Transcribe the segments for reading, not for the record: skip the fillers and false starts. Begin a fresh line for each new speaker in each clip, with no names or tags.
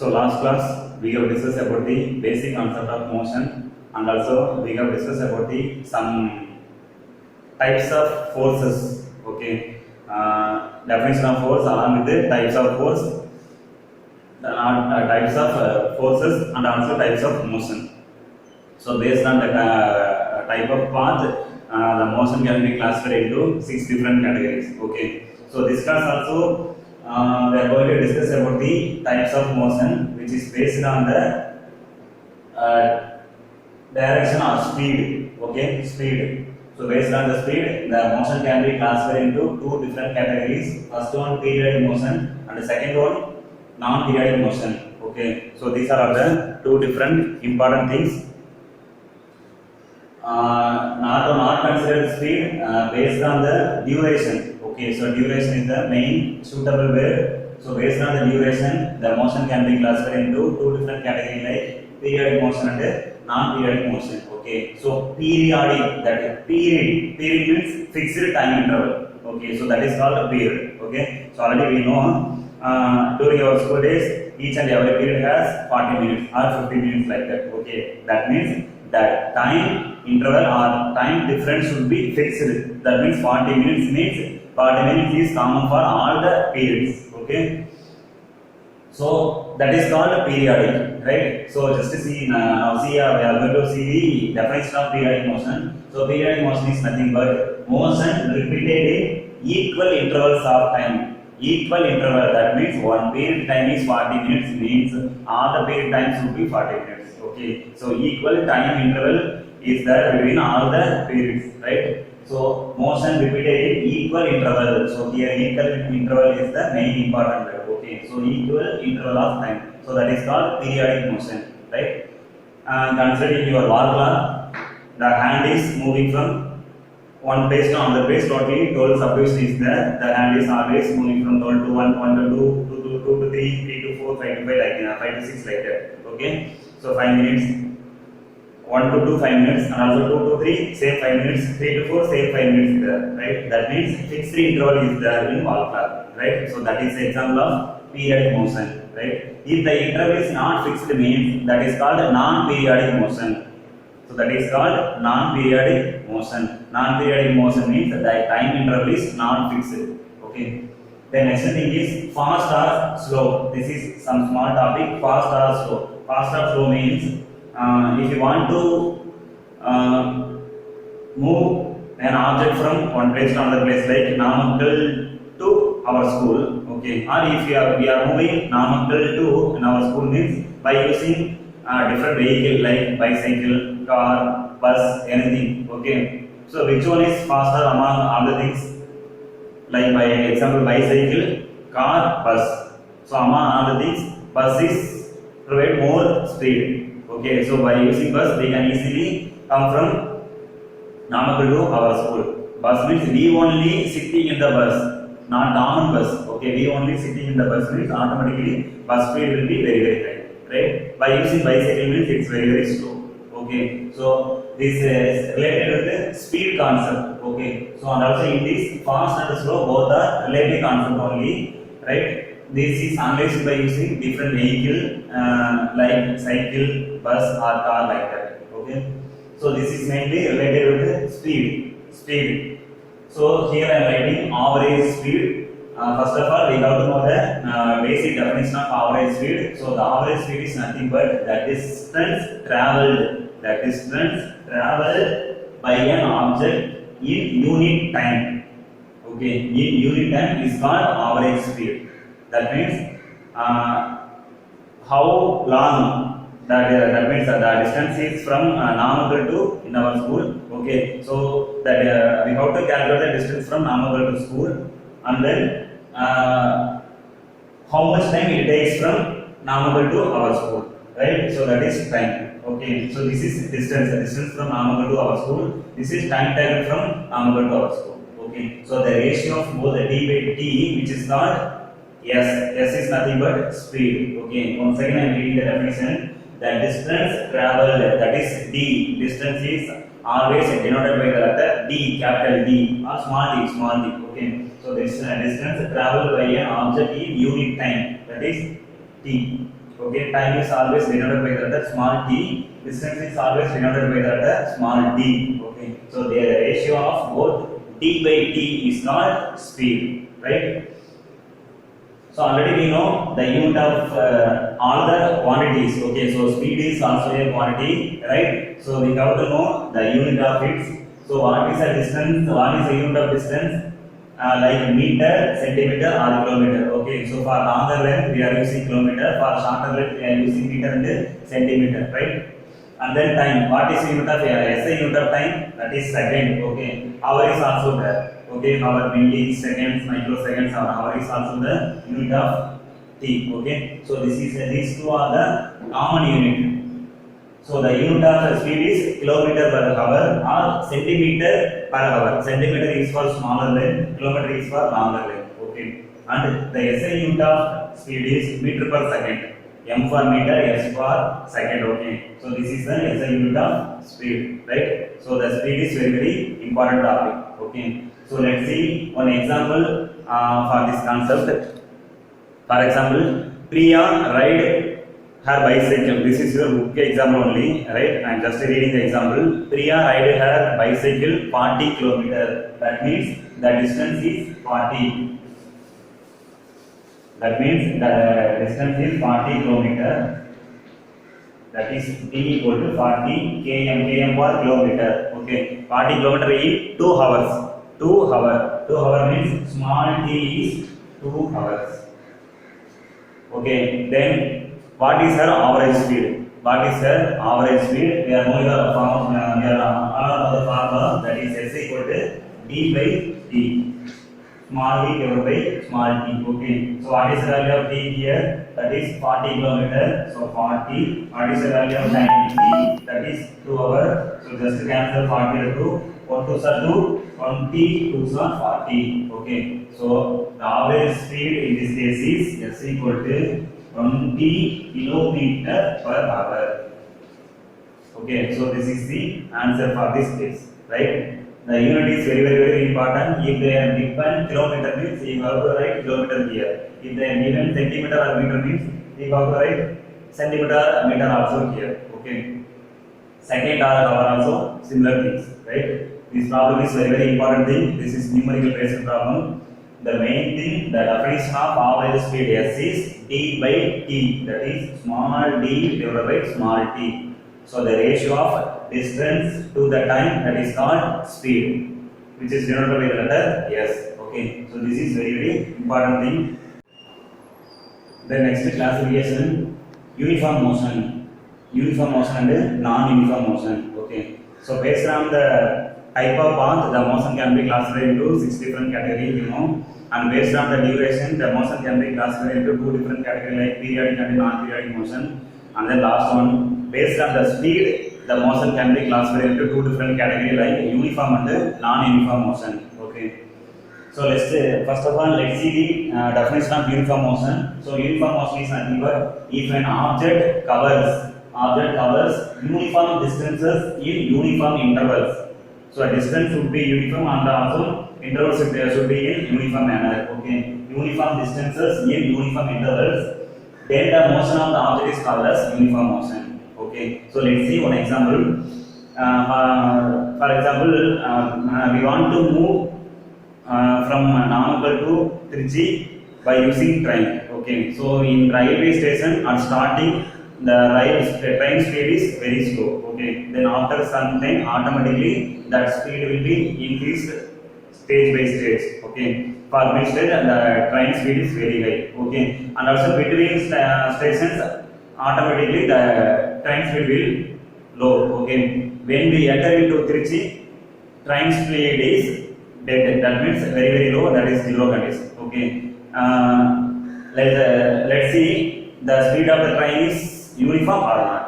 So last class we have discussed about the basic concept of motion, and also we have discussed about the some types of forces. Okay, definition of force along with the types of force, types of forces, and also types of motion. So based on the type of path, the motion can be classified into 6 different categories. Okay, so this class also we are going to discuss about the types of motion, which is based on the direction or speed. Okay, speed. So based on the speed, the motion can be classified into 2 different categories. First one periodic motion, and the second one non-periodic motion. Okay, so these are the 2 different important things. Not considered speed based on the duration. Okay, so duration is the main suitable word. So based on the duration, the motion can be classified into 2 different categories like periodic motion and non-periodic motion. Okay, so periodic, that is period means fixed time interval. Okay, so that is called a period. Okay, so already we know during our school days, each and every period has 40 minutes or 50 minutes like that. Okay, that means that time interval or time difference should be fixed. That means 40 minutes means 40 minutes is common for all the periods. Okay, so that is called periodic, right? So just to see now, we are going to see the definition of periodic motion. So periodic motion is nothing but motion repeated in equal intervals of time. Equal interval, that means one period time is 40 minutes, means all the period times should be 40 minutes. Okay, so equal time interval is there between all the periods, right? So motion repeated in equal interval. So here equal interval is the main important word. Okay, so equal interval of time. So that is called periodic motion, right? Considering your wall clock, the hand is moving from one place to another place. Totally 12 subdivision is there. The hand is always moving from 12 to 1, 1 to 2, 2 to 3, 3 to 4, 5 to 5, like 5 to 6 like that. Okay, so 5 minutes, 1 to 2, 5 minutes, and also 2 to 3, same 5 minutes, 3 to 4, same 5 minutes there, right? That means fixed interval is there in wall clock, right? So that is the example of periodic motion, right? If the interval is not fixed, means that is called non-periodic motion. So that is called non-periodic motion. Non-periodic motion means that the time interval is not fixed. Okay. The next thing is fast or slow. This is some small topic. Fast or slow. Fast or slow means if you want to move an object from one place to another place, like Namakkal to our school, okay, or if we are moving Namakkal to in our school, means by using different vehicle like bicycle, car, bus, anything. Okay, so which one is faster among all the things? Like by example, bicycle, car, bus. So among all the things, bus is provide more speed. Okay, so by using bus, we can easily come from Namakkal to our school. Bus means we only sitting in the bus, not common bus. Okay, we only sitting in the bus means automatically bus speed will be very high, right? By using bicycle means it's very slow. Okay, so this is related with the speed concept. Okay, so and also in this fast and slow both are related concept only, right? This is analyzed by using different vehicle like cycle, bus or car like that. Okay, so this is mainly related with the speed. So here I am writing average speed. First of all, we have to know the basic definition of average speed. So the average speed is nothing but the distance traveled. The distance traveled by an object in unit time. Okay, in unit time is called average speed. That means how long that means the distance is from Namakkal to in our school. Okay, so that we have to calculate the distance from Namakkal to school, and then how much time it takes from Namakkal to our school, right? So that is time. Okay, so this is distance, the distance from Namakkal to our school. This is time taken from Namakkal to our school. Okay, so the ratio of both the d by t, which is called S is nothing but speed. Okay, once again I am reading the definition. The distance traveled, that is d. Distance is always denoted by the letter d, capital D, or small d. Okay, so this distance traveled by an object in unit time, that is t. Okay, time is always denoted by that small t, distance is always denoted by that small d. Okay, so the ratio of both d by t is called speed, right? So already we know the unit of all the quantities. Okay, so speed is also a quantity, right? So we have to know the unit of it. So what is the distance? What is the unit of distance? Like meter, centimeter or kilometer. Okay, so for longer length we are using kilometer, for shorter length we are using meter and centimeter, right? And then time. What is unit of SI unit of time? That is second. Okay, hour is also there. Okay, hour, milliseconds, microseconds, or hour is also the unit of t. Okay, so these two are the common unit. So the unit of speed is kilometer per hour or centimeter per hour. Centimeter is for smaller length, kilometer is for longer length. Okay, and the SI unit of speed is meter per second. M for meter, S for second. Okay, so this is the SI unit of speed, right? So the speed is very important topic. Okay, so let's see one example for this concept. For example, Priya ride her bicycle. This is your book example only, right? I am just reading the example. Priya ride her bicycle 40 kilometer. That means the distance is 40. That means the distance is 40 kilometer. That is t equal to 40 km. Km for kilometer. Okay, 40 kilometer in 2 hours. 2 hour means small t is 2 hours. Okay, then what is her average speed? What is her average speed? We are knowing the formula, that is S equal to d by t. Small d divided by small t. Okay, so what is the value of t here? That is 40 kilometer. So 40. What is the value of time t? That is 2 hours. So just cancel 40 and 2. 1 2s are 2. 20 2s are 40. Okay, so the average speed in this case is S equal to 20 kilometer per hour. Okay, so this is the answer for this case, right? The unit is very important. If they are given kilometer means you have to write kilometer here. If they are given centimeter or meter means you have to write centimeter or meter also here. Okay, second or hour also similar things, right? This problem is very important thing. This is numerical based problem. The main thing, the definition of average speed S is d by t. That is small d divided by small t. So the ratio of distance to the time, that is called speed, which is denoted by the letter S. Okay, so this is very important thing. The next classification, uniform motion and non-uniform motion. Okay, so based on the type of path, the motion can be classified into 6 different categories, you know, and based on the duration, the motion can be classified into 2 different categories like periodic and non-periodic motion. And then last one, based on the speed, the motion can be classified into 2 different categories like uniform and non-uniform motion. Okay, so let's first of all let's see the definition of uniform motion. So uniform motion is nothing but if an object covers uniform distances in uniform intervals. So a distance should be uniform and also intervals should be in uniform manner. Okay, uniform distances in uniform intervals, then the motion of the object is called as uniform motion. Okay, so let's see one example. For example, we want to move from Namakkal to Trichy by using train. Okay, so in railway station at starting, the train speed is very slow. Okay, then after some time automatically that speed will be increased stage by stage. Okay, for mid stage the train speed is very high. Okay, and also between stations automatically the train speed will low. Okay, when we enter into Trichy, train speed is dead. That means very low. That is zero condition. Okay, let's see the speed of the train is uniform or not.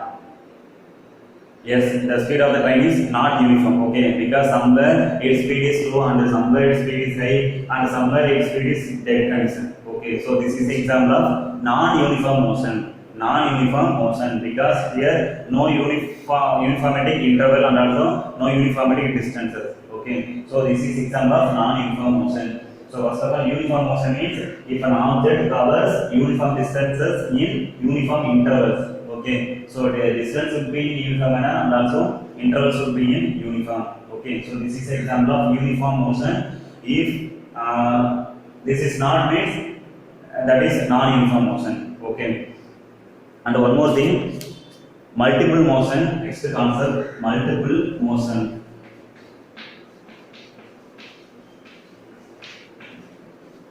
Yes, the speed of the train is not uniform. Okay, because somewhere its speed is slow and somewhere its speed is high and somewhere its speed is dead condition. Okay, so this is the example of non-uniform motion. Non-uniform motion because here no uniformity interval and also no uniformity distances. Okay, so this is example of non-uniform motion. So first of all, uniform motion means if an object covers uniform distances in uniform intervals. Okay, so the distance would be in uniform manner and also intervals would be in uniform. Okay, so this is example of uniform motion. If this is not means that is non-uniform motion. Okay, and one more thing, multiple motion. Next concept, multiple motion.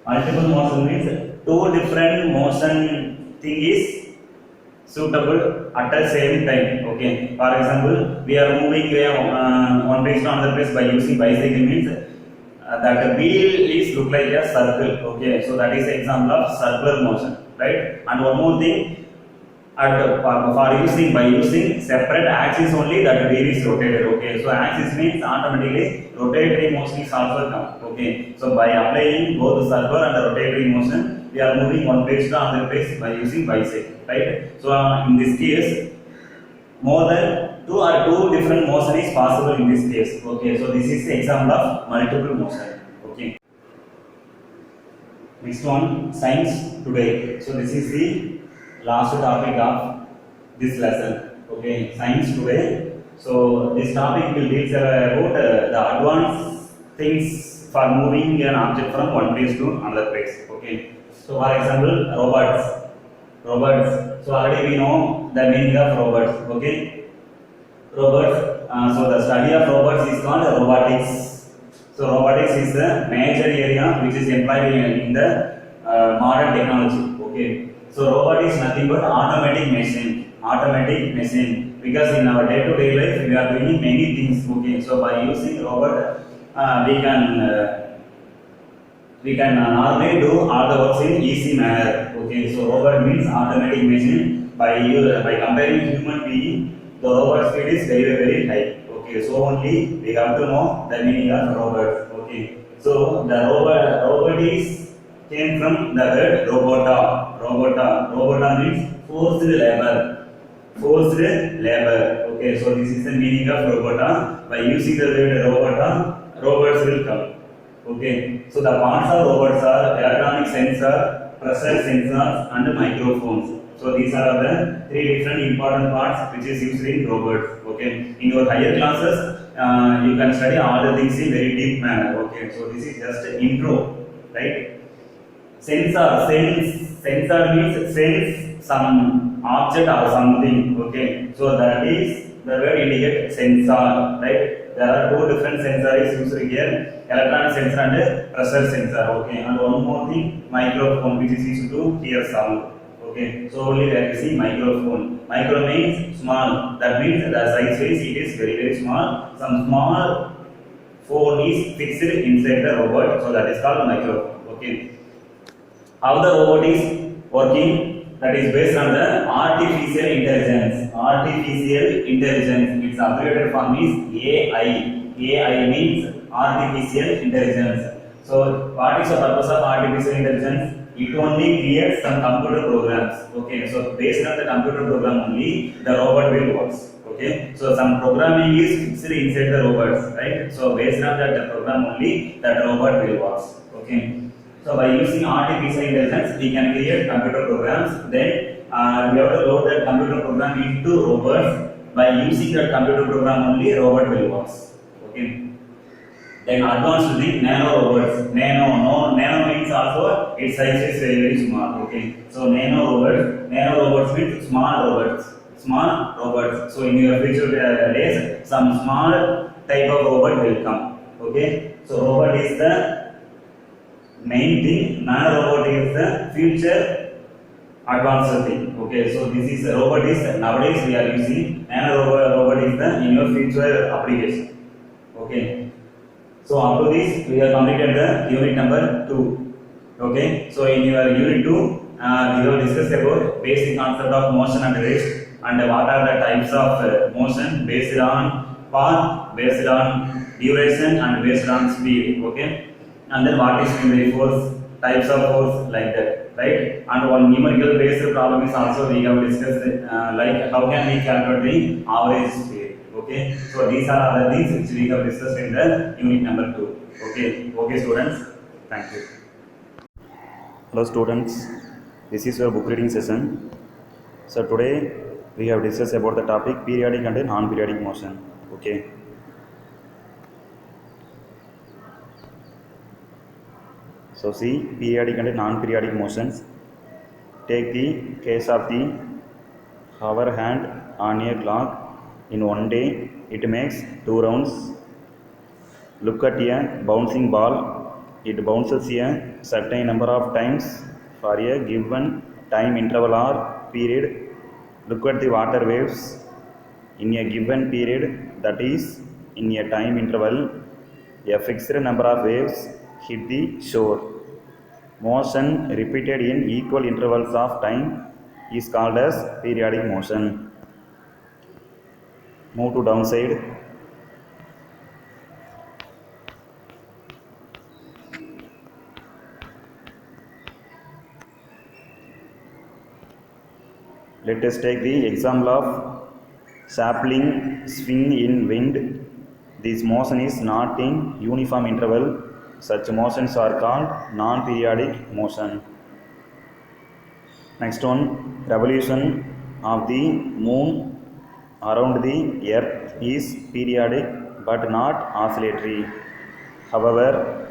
Multiple motion means two different motion thing is suitable at the same time. Okay, for example, we are moving one place to another place by using bicycle means that the wheel is look like a circle. Okay, so that is example of circular motion, right? And one more thing, by using separate axis only, that wheel is rotated. Okay, so axis means automatically rotatory motion is also come. Okay, so by applying both the circular and the rotatory motion, we are moving one place to another place by using bicycle, right? So in this case, more than two different motion is possible in this case. Okay, so this is the example of multiple motion. Okay, next one, science today. So this is the last topic of this lesson. Okay, science today. So this topic will deal about the advanced things for moving an object from one place to another place. Okay, so for example, robots. So already we know the meaning of robots. Okay, robots. So the study of robots is called robotics. So robotics is the major area which is employed in the modern technology. Okay, so robot is nothing but automatic machine. Because in our day-to-day life we are doing many things. Okay, so by using robot we can normally do all the works in easy manner. Okay, so robot means automatic machine. By comparing human being, the robot speed is very high. Okay, so only we have to know the meaning of robot. Okay, so the robot is came from the word robota. Robota means forced labor. Okay, so this is the meaning of robota. By using the word robota, robots will come. Okay, so the parts of robots are electronic sensor, pressure sensors, and microphones. So these are the three different important parts which is used in robots. Okay, in your higher classes, you can study all the things in very deep manner. Okay, so this is just intro, right? Sensor means sense some object or something. Okay, so that is the word indicate sensor, right? There are two different sensors used here, electronic sensor and pressure sensor. Okay, and one more thing, microphone, which is used to hear sound. Okay, so only there is a microphone. Micro means small, that means the size wise it is very small. Some small phone is fixed inside the robot, so that is called microphone. Okay, how the robot is working, that is based on the artificial intelligence. Its abbreviated form is AI. AI means artificial intelligence. So what is the purpose of artificial intelligence? It only creates some computer programs. Okay, so based on the computer program only the robot will work. Okay, so some programming is fixed inside the robots, right? So based on that program only that robot will work. Okay, so by using artificial intelligence we can create computer programs. Then we have to load that computer program into robots. By using that computer program only robot will work. Okay, then advanced thing, nano robots. Nano means also its size is very small. Okay, so nano robots means small robots. So in your future days some small type of robot will come. Okay, so robot is the main thing, nano robot is the future advanced thing. Okay, so this is robot is nowadays we are using, nano robot is the in your future application. Okay, so up to this we have completed the unit number 2. Okay, so in your unit 2 we will discuss about basic concept of motion and rest, and what are the types of motion based on path, based on duration, and based on speed. Okay, and then what is the force, types of force, like that, right? And one numerical based problem is also we have discussed, like how can we calculate the average speed. Okay, so these are other things which we have discussed in the unit number 2. Okay, students, Thank you. Hello students, this is your book reading session. So today we have discussed about the topic periodic and non-periodic motion. Okay. So see, periodic and non-periodic motions. Take the case of the hover hand on a clock. In one day, it makes 2 rounds. Look at a bouncing ball. It bounces a certain number of times for a given time interval or period. Look at the water waves in a given period, that is, in a time interval. A fixed number of waves hit the shore. Motion repeated in equal intervals of time is called as periodic motion. Move to downside. Let us take the example of sapling swing in wind. This motion is not in uniform interval. Such motions are called non-periodic motion. Next one, revolution of the moon around the earth is periodic but not oscillatory. However,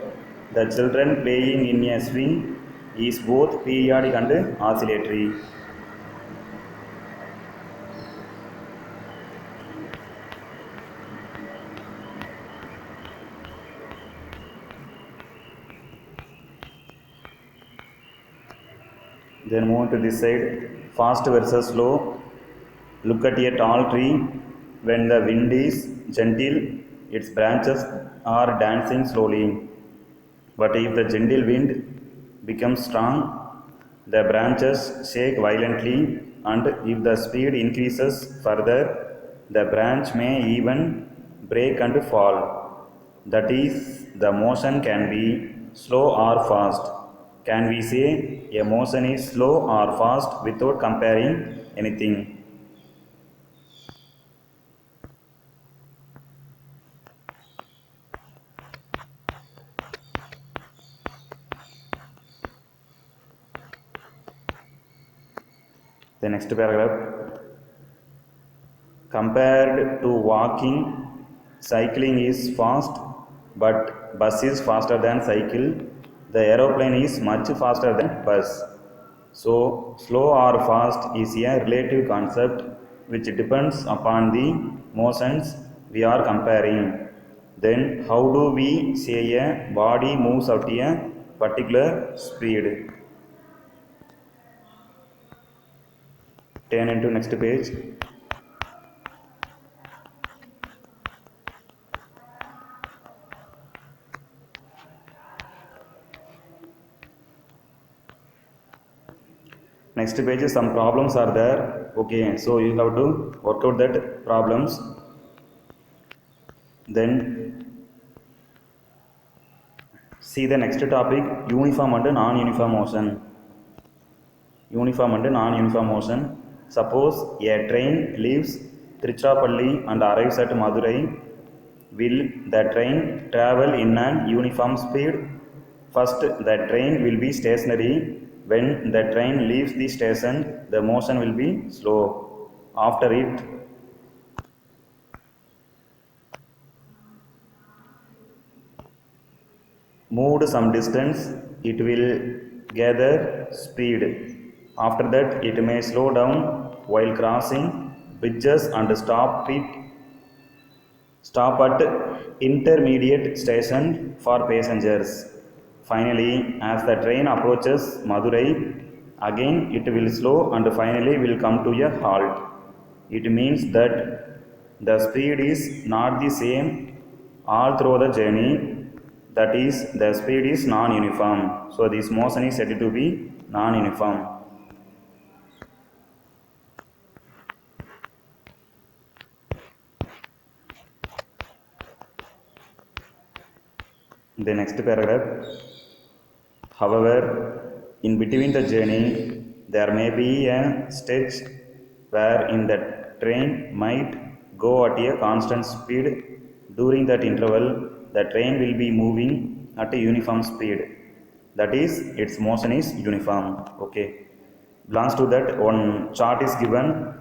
the children playing in a swing is both periodic and oscillatory. Then move to this side, fast versus slow. Look at a tall tree. When the wind is gentle, its branches are dancing slowly. But if the gentle wind becomes strong, the branches shake violently, and if the speed increases further, the branch may even break and fall. That is, the motion can be slow or fast. Can we say a motion is slow or fast without comparing anything? The next paragraph. Compared to walking, cycling is fast, but bus is faster than cycle. The aeroplane is much faster than bus. So, slow or fast is a relative concept which depends upon the motions we are comparing. Then, how do we say a body moves at a particular speed? Turn into next page. Next page, some problems are there. Okay, so you have to work out that problems. Then see the next topic, uniform and non-uniform motion. Uniform and non-uniform motion. Suppose a train leaves Trichapalli and arrives at Madurai. Will the train travel in an uniform speed? First, the train will be stationary. When the train leaves the station, the motion will be slow. After it moved some distance, it will gather speed. After that, it may slow down while crossing bridges and stop at intermediate station for passengers. Finally, as the train approaches Madurai, again it will slow and finally will come to a halt. It means that the speed is not the same all through the journey. That is, the speed is non-uniform. So this motion is said to be non-uniform. The next paragraph. However, in between the journey, there may be a stretch wherein the train might go at a constant speed. During that interval, the train will be moving at a uniform speed. that is its motion is uniform. Okay, belongs to that one chart is given.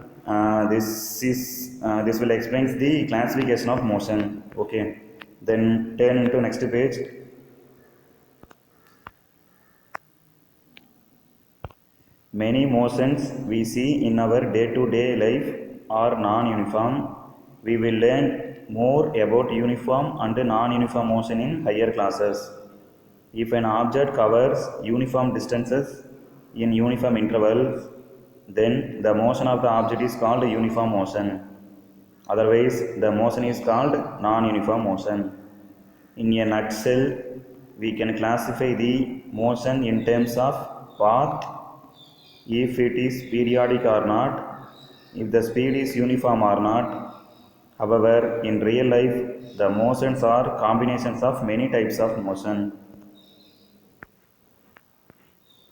This will explains the classification of motion. Okay, then turn into next page. Many motions we see in our day-to-day life are non-uniform. We will learn more about uniform and non-uniform motion in higher classes. If an object covers uniform distances in uniform intervals, then the motion of the object is called uniform motion. Otherwise, the motion is called non-uniform motion. In a nutshell, we can classify the motion in terms of path, if it is periodic or not, if the speed is uniform or not. However, in real life, the motions are combinations of many types of motion.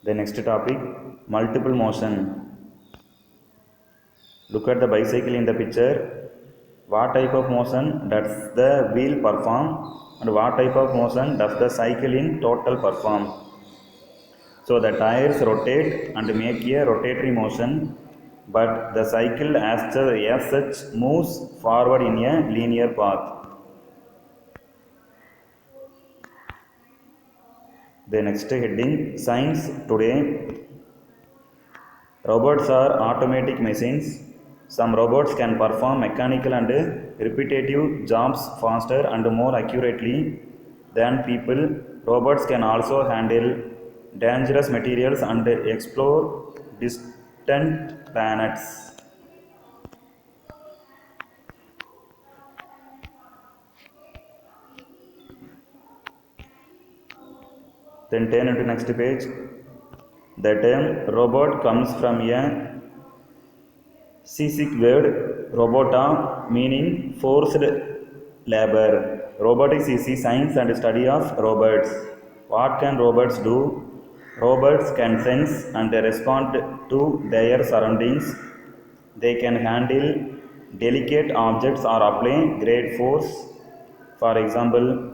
The next topic, multiple motion. Look at the bicycle in the picture. What type of motion does the wheel perform and what type of motion does the cycle in total perform? So the tires rotate and make a rotatory motion, but the cycle as such moves forward in a linear path. The next heading, science today. Robots are automatic machines. Some robots can perform mechanical and repetitive jobs faster and more accurately than people. Robots can also handle dangerous materials and explore distant planets. Then turn into next page. The term robot comes from a Sikh word robota, meaning forced labor. Robotics is the science and study of robots. What can robots do? Robots can sense and respond to their surroundings. They can handle delicate objects or apply great force. For example,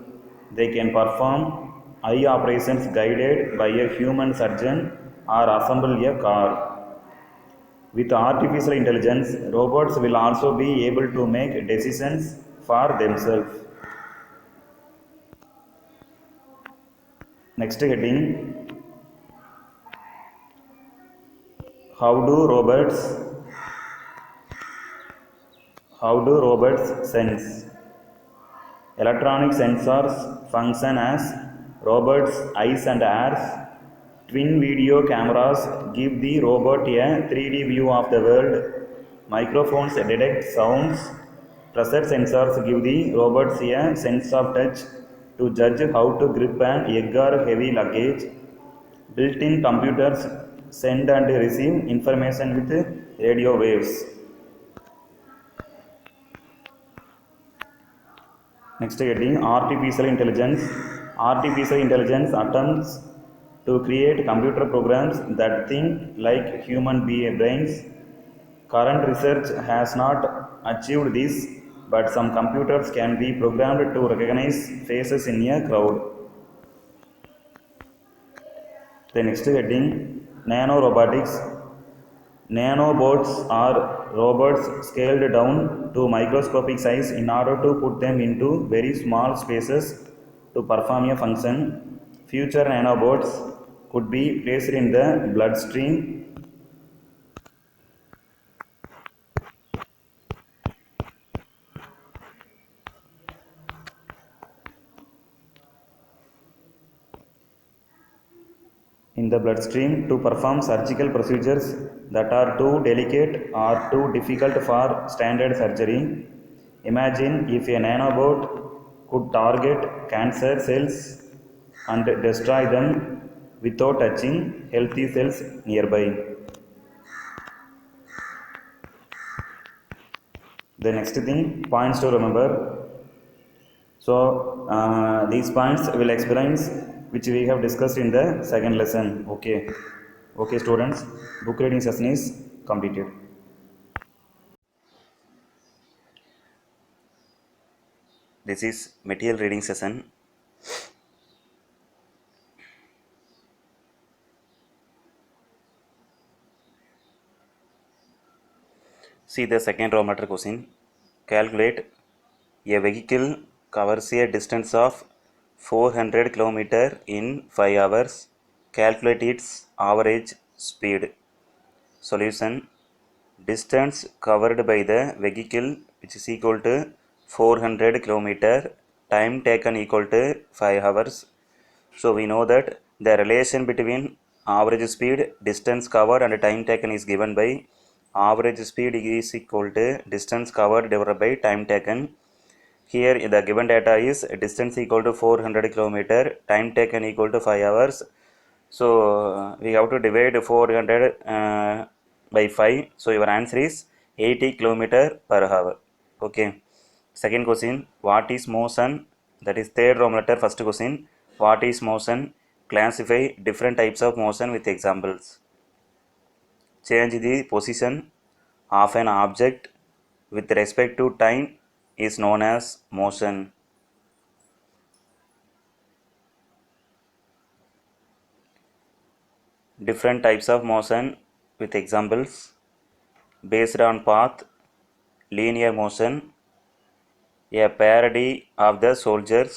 they can perform eye operations guided by a human surgeon or assemble a car. With artificial intelligence, robots will also be able to make decisions for themselves. Next heading, how do robots sense? Electronic sensors function as robots' eyes and ears. Twin video cameras give the robot a 3D view of the world. Microphones detect sounds. Pressure sensors give the robots a sense of touch to judge how to grip an egg or heavy luggage. Built-in computers send and receive information with radio waves. Next heading, artificial intelligence. Artificial intelligence attempts to create computer programs that think like human brains. Current research has not achieved this, but some computers can be programmed to recognize faces in a crowd. The next heading, nanorobotics. Nanobots are robots scaled down to microscopic size in order to put them into very small spaces to perform a function. Future nanobots could be placed in the bloodstream. In the bloodstream to perform surgical procedures that are too delicate or too difficult for standard surgery. Imagine if a nanobot could target cancer cells and destroy them without touching healthy cells nearby. The next thing, points to remember. So these points will explain which we have discussed in the second lesson. Okay students, book reading session is completed. This is material reading session.
See the second row matter question. Calculate a vehicle covers a distance of 400 km in 5 hours. Calculate its average speed. Solution: distance covered by the vehicle, which is equal to 400 km, time taken equal to 5 hours. So we know that the relation between average speed, distance covered and time taken is given by average speed is equal to distance covered divided by time taken. Here the given data is distance equal to 400 km, time taken equal to 5 hours. So we have to divide 400 by 5. So your answer is 80 km per hour. Okay. Second question, what is motion? That is third row letter. First question, what is motion? Classify different types of motion with examples. Change the position of an object with respect to time is known as motion. Different types of motion with examples: based on path, linear motion, a parody of the soldiers,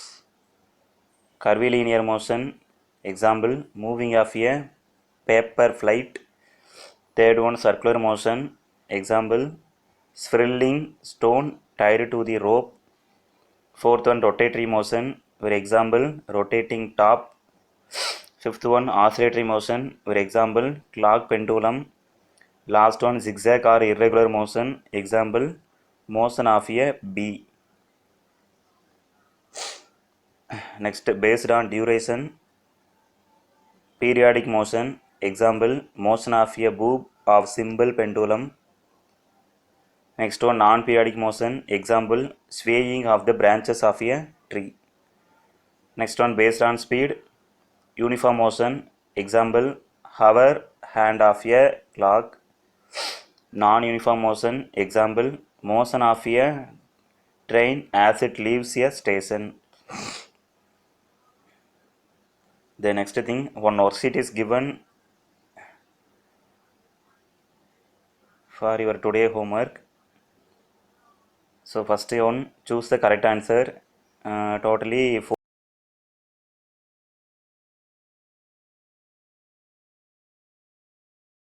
curvilinear motion, example moving of a paper flight. Third one, circular motion, example swirling stone tied to the rope. Fourth one, rotatory motion, for example rotating top. Fifth one, oscillatory motion, for example clock pendulum. Last one, zigzag or irregular motion, example motion of a bee. Next, based on duration, periodic motion, example motion of a bob of simple pendulum. Next one, non-periodic motion, example swaying of the branches of a tree. Next one, based on speed, uniform motion, example hover hand of a clock. Non-uniform motion, example motion of a train as it leaves a station. The next thing, one worksheet is given for your today homework. So first one, choose the correct answer. Totally